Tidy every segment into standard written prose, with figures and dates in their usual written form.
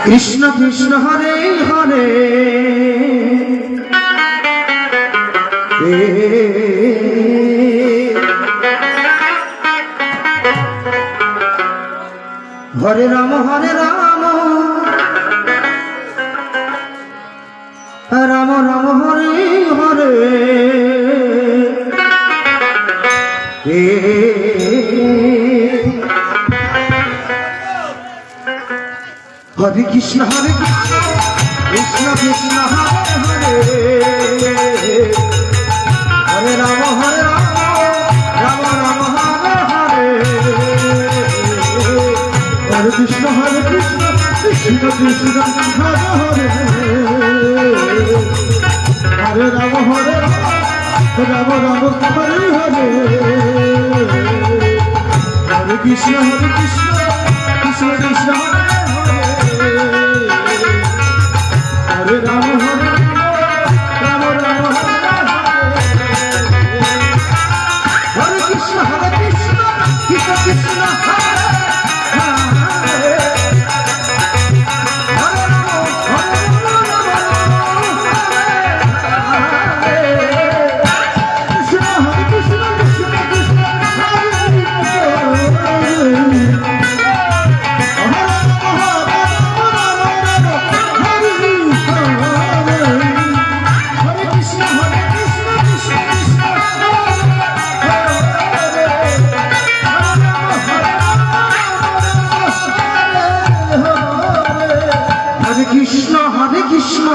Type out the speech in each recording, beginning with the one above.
Krishna Krishna Hare Hare Hare Ram Ram Ram Hare Hare Hare Krishna Krishna Krishna Hare Hare Hare Ram Ram Ram Hare Hare Hare Krishna Krishna Krishna Hare Hare Hare Ram Ram Ram Hare Hare Hare Krishna Krishna Krishna Hare Ram Ram Ram Hare Krishna Krishna Krishna Krishna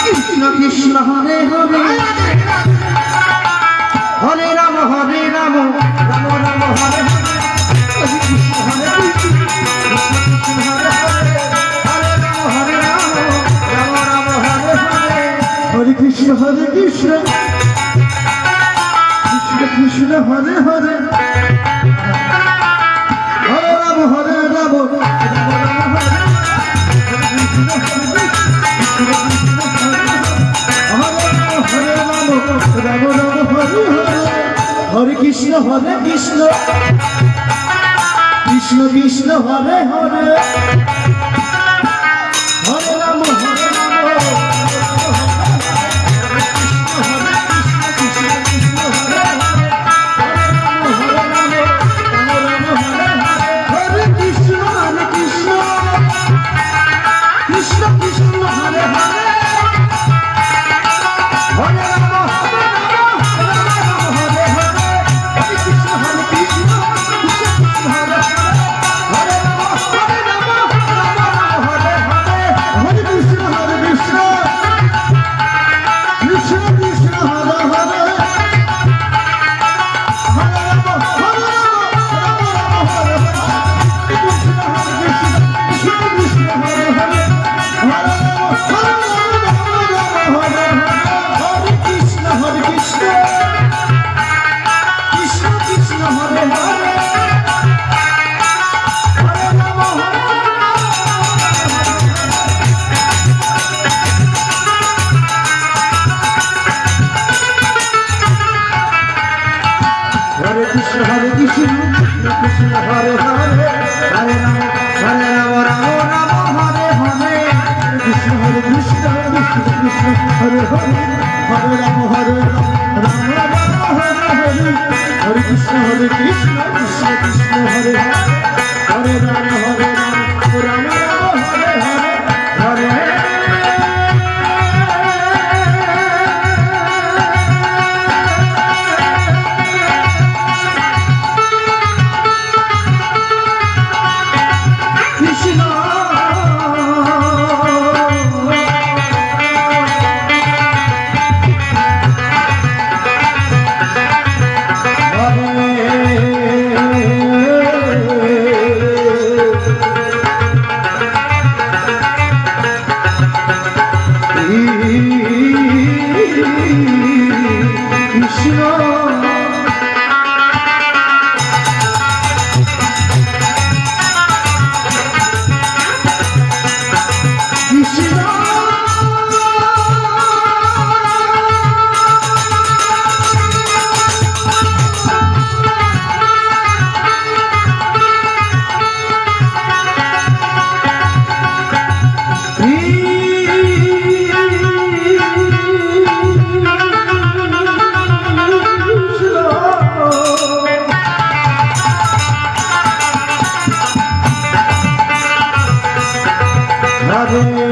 Krishna Krishna Hare Hare Hare Ram Ram Ram Hare Hare Krishna Krishna Hare Hare Hare Ram Ram Hare Hare Hare Krishna Krishna Krishna Hare Hare Hare Ram Ram Ram Hare Hare Krishna Krishna Krishna Krishna Hare Hare Hare Ram Hare Krishna Krishna Krishna Hare Hare Hare Krishna Hare Krishna Krishna Krishna Hare Hare Ram Ram Ram Hare Hare Hare Oh